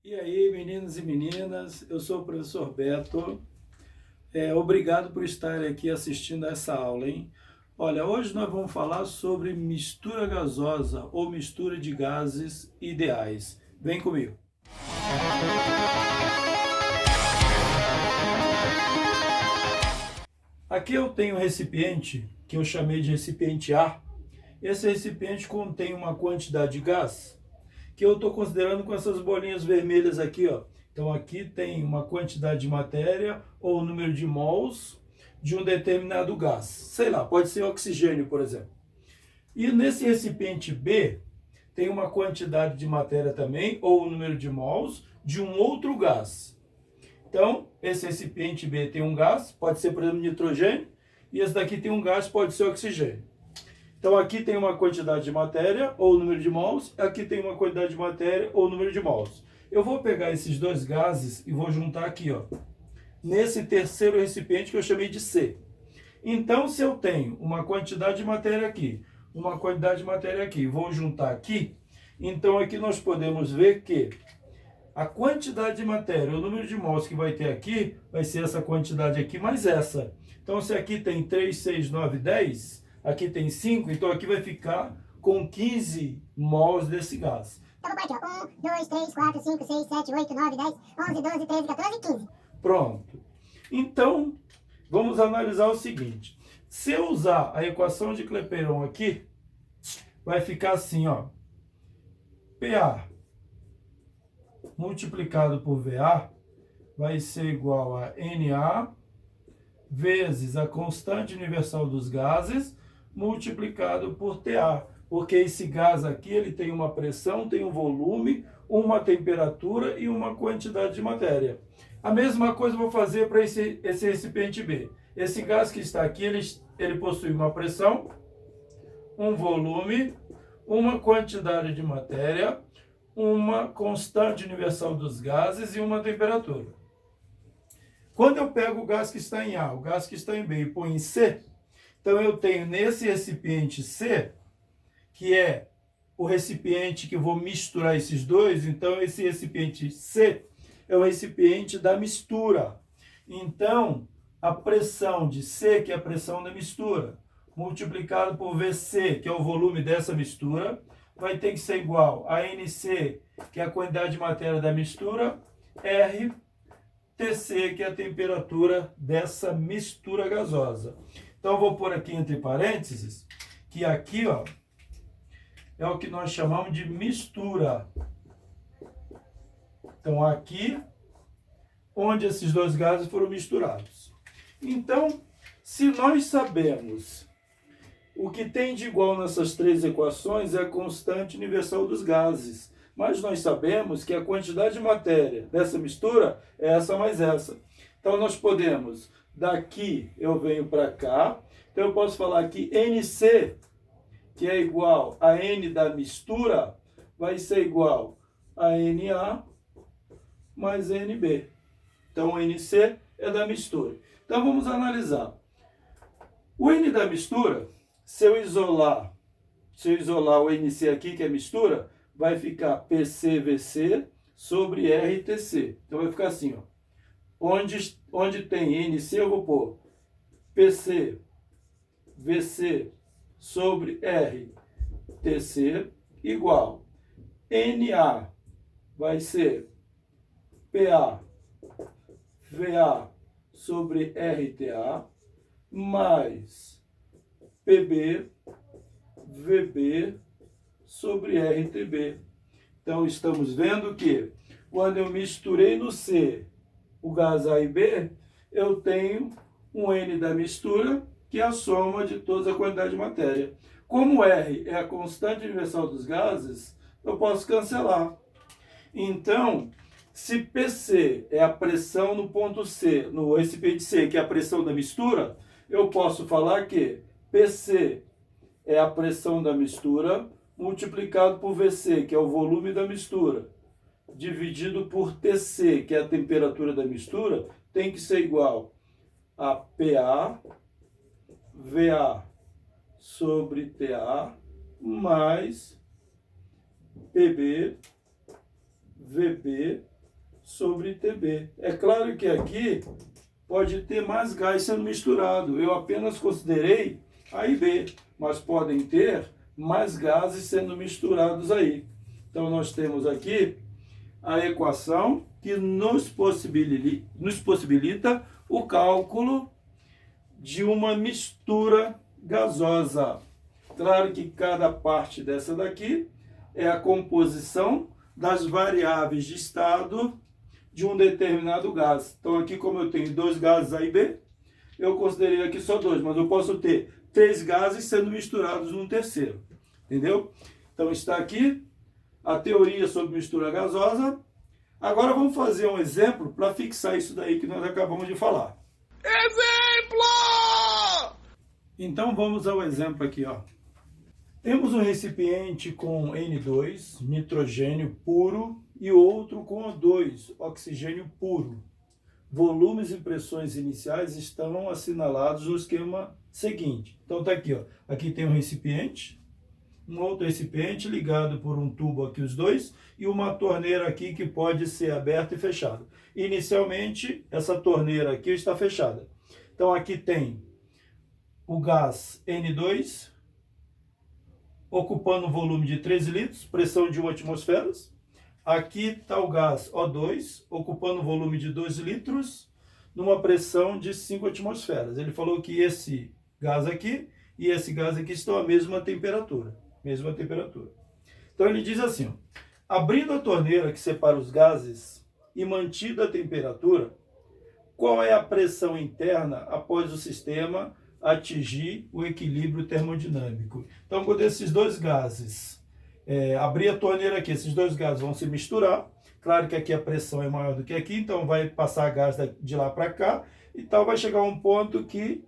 E aí, meninos e meninas, eu sou o professor Beto. Obrigado por estar aqui assistindo a essa aula, hein? Olha, hoje nós vamos falar sobre mistura gasosa ou mistura de gases ideais. Vem comigo. Aqui eu tenho um recipiente que eu chamei de recipiente A. Esse recipiente contém uma quantidade de gás que eu estou considerando com essas bolinhas vermelhas aqui, ó. Então aqui tem uma quantidade de matéria ou número de mols de um determinado gás. Sei lá, pode ser oxigênio, por exemplo. E nesse recipiente B tem uma quantidade de matéria também ou número de mols de um outro gás. Então, esse recipiente B tem um gás, pode ser, por exemplo, nitrogênio, e esse daqui tem um gás, pode ser oxigênio. Então aqui tem uma quantidade de matéria ou número de mols, aqui tem uma quantidade de matéria ou número de mols. Eu vou pegar esses dois gases e vou juntar aqui, ó, nesse terceiro recipiente que eu chamei de C. Então, se eu tenho uma quantidade de matéria aqui, uma quantidade de matéria aqui, vou juntar aqui, então aqui nós podemos ver que a quantidade de matéria, o número de mols que vai ter aqui, vai ser essa quantidade aqui mais essa. Então, se aqui tem 3, 6, 9, 10... aqui tem 5, então aqui vai ficar com 15 mols desse gás. Então vou pôr aqui, ó. 1, 2, 3, 4, 5, 6, 7, 8, 9, 10, 11, 12, 13, 14, 15. Pronto. Então, vamos analisar o seguinte. Se eu usar a equação de Clapeyron aqui, vai ficar assim, ó. PA multiplicado por VA vai ser igual a NA vezes a constante universal dos gases multiplicado por TA, porque esse gás aqui ele tem uma pressão, tem um volume, uma temperatura e uma quantidade de matéria. A mesma coisa eu vou fazer para esse recipiente B. Esse gás que está aqui, ele possui uma pressão, um volume, uma quantidade de matéria, uma constante universal dos gases e uma temperatura. Quando eu pego o gás que está em A, o gás que está em B e põe em C, então eu tenho nesse recipiente C, que é o recipiente que eu vou misturar esses dois, então esse recipiente C é o recipiente da mistura. Então, a pressão de C, que é a pressão da mistura, multiplicado por VC, que é o volume dessa mistura, vai ter que ser igual a NC, que é a quantidade de matéria da mistura, R TC, que é a temperatura dessa mistura gasosa. Então, eu vou pôr aqui entre parênteses, que aqui, ó, é o que nós chamamos de mistura. Então, aqui, onde esses dois gases foram misturados. Então, se nós sabemos o que tem de igual nessas três equações é a constante universal dos gases. Mas nós sabemos que a quantidade de matéria dessa mistura é essa mais essa. Então, nós podemos, daqui eu venho para cá, então eu posso falar que NC, que é igual a N da mistura, vai ser igual a NA mais NB. Então, NC é da mistura. Então, vamos analisar. O N da mistura, se eu isolar o NC aqui, que é mistura, vai ficar PCVC sobre RTC. Então, vai ficar assim, ó. Onde tem NC, eu vou pôr PCVC sobre RTC igual NA vai ser PAVA sobre RTA mais PBVB sobre RTB. Então, estamos vendo que quando eu misturei no C o gás A e B, eu tenho um N da mistura, que é a soma de toda a quantidade de matéria. Como R é a constante universal dos gases, eu posso cancelar. Então, se PC é a pressão no ponto C, no recipiente C, que é a pressão da mistura, eu posso falar que PC é a pressão da mistura multiplicado por VC, que é o volume da mistura, dividido por TC, que é a temperatura da mistura, tem que ser igual a PA, VA sobre TA, mais PB, VB sobre TB. É claro que aqui pode ter mais gás sendo misturado. Eu apenas considerei A e B, mas podem ter mais gases sendo misturados aí. Então, nós temos aqui a equação que nos possibilita o cálculo de uma mistura gasosa. Claro que cada parte dessa daqui é a composição das variáveis de estado de um determinado gás. Então, aqui, como eu tenho dois gases A e B, eu considerei aqui só dois, mas eu posso ter 3 gases sendo misturados num terceiro. Entendeu? Então, está aqui a teoria sobre mistura gasosa. Agora, vamos fazer um exemplo para fixar isso daí que nós acabamos de falar. Exemplo! Então, vamos ao exemplo aqui, ó. Temos um recipiente com N2, nitrogênio puro, e outro com O2, oxigênio puro. Volumes e pressões iniciais estão assinalados no esquema seguinte. Então tá aqui, ó. Aqui tem um recipiente, um outro recipiente ligado por um tubo aqui os dois, e uma torneira aqui que pode ser aberta e fechada. Inicialmente, essa torneira aqui está fechada. Então aqui tem o gás N2, ocupando um volume de 13 litros, pressão de 1 atmosfera. Aqui está o gás O2, ocupando um volume de 2 litros, numa pressão de 5 atmosferas. Ele falou que esse gás aqui e esse gás aqui estão à mesma temperatura. Então ele diz assim, ó, abrindo a torneira que separa os gases e mantida a temperatura, qual é a pressão interna após o sistema atingir o equilíbrio termodinâmico? Então, quando esses dois gases abrir a torneira aqui, esses dois gases vão se misturar. Claro que aqui a pressão é maior do que aqui, então vai passar gás de lá para cá, e tal, vai chegar a um ponto que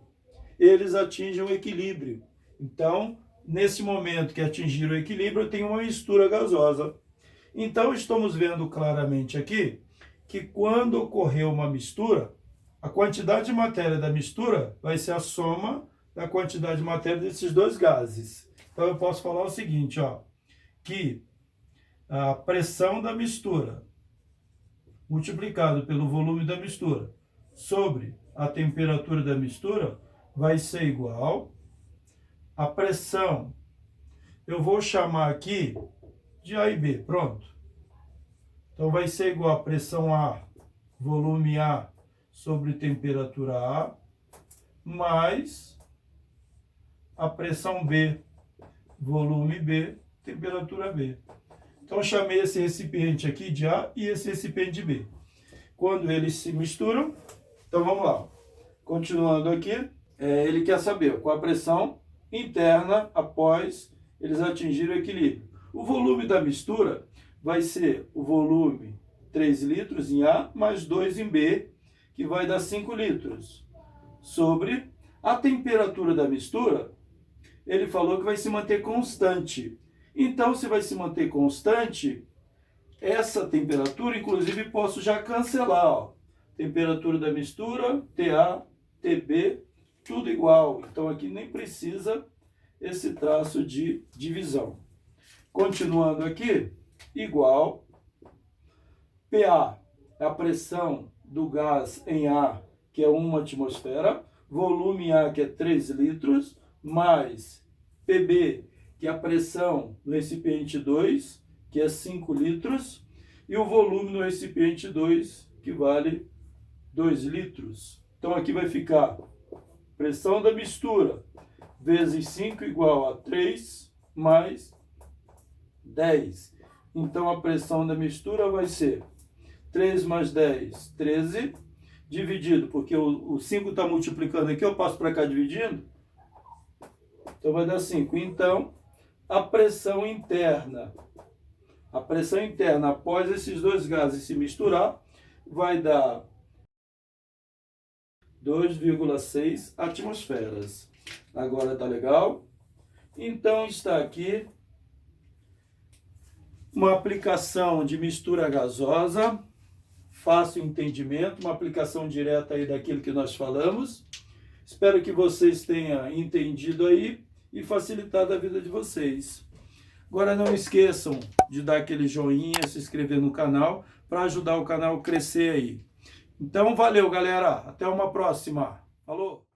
eles atingem o equilíbrio. Então, nesse momento que atingiram o equilíbrio, tem uma mistura gasosa. Então, estamos vendo claramente aqui que quando ocorreu uma mistura, a quantidade de matéria da mistura vai ser a soma da quantidade de matéria desses dois gases. Então, eu posso falar o seguinte, ó, que a pressão da mistura multiplicado pelo volume da mistura sobre a temperatura da mistura vai ser igual a pressão, eu vou chamar aqui de A e B, pronto. Então vai ser igual a pressão A, volume A sobre temperatura A, mais a pressão B, volume B, temperatura B. Então, chamei esse recipiente aqui de A e esse recipiente de B. Quando eles se misturam, então vamos lá. Continuando aqui, ele quer saber qual a pressão interna após eles atingirem o equilíbrio. O volume da mistura vai ser o volume 3 litros em A mais 2 em B, que vai dar 5 litros. Sobre a temperatura da mistura, ele falou que vai se manter constante. Então, se vai se manter constante, essa temperatura, inclusive, posso já cancelar. Ó. Temperatura da mistura, TA, TB, tudo igual. Então, aqui nem precisa esse traço de divisão. Continuando aqui, igual, PA é a pressão do gás em A, que é 1 atmosfera, volume A, que é 3 litros, mais PB, que é a pressão no recipiente 2, que é 5 litros, e o volume no recipiente 2, que vale 2 litros. Então, aqui vai ficar pressão da mistura vezes 5 igual a 3 mais 10. Então, a pressão da mistura vai ser 3 mais 10, 13, dividido, porque o 5 está multiplicando aqui, eu passo para cá dividindo, então vai dar 5. Então, a pressão interna após esses dois gases se misturar, vai dar 2,6 atmosferas. Agora tá legal? Então está aqui uma aplicação de mistura gasosa, fácil entendimento, uma aplicação direta aí daquilo que nós falamos. Espero que vocês tenham entendido aí e facilitado a vida de vocês. Agora não esqueçam de dar aquele joinha, se inscrever no canal, para ajudar o canal a crescer aí. Então, valeu, galera. Até uma próxima. Falou!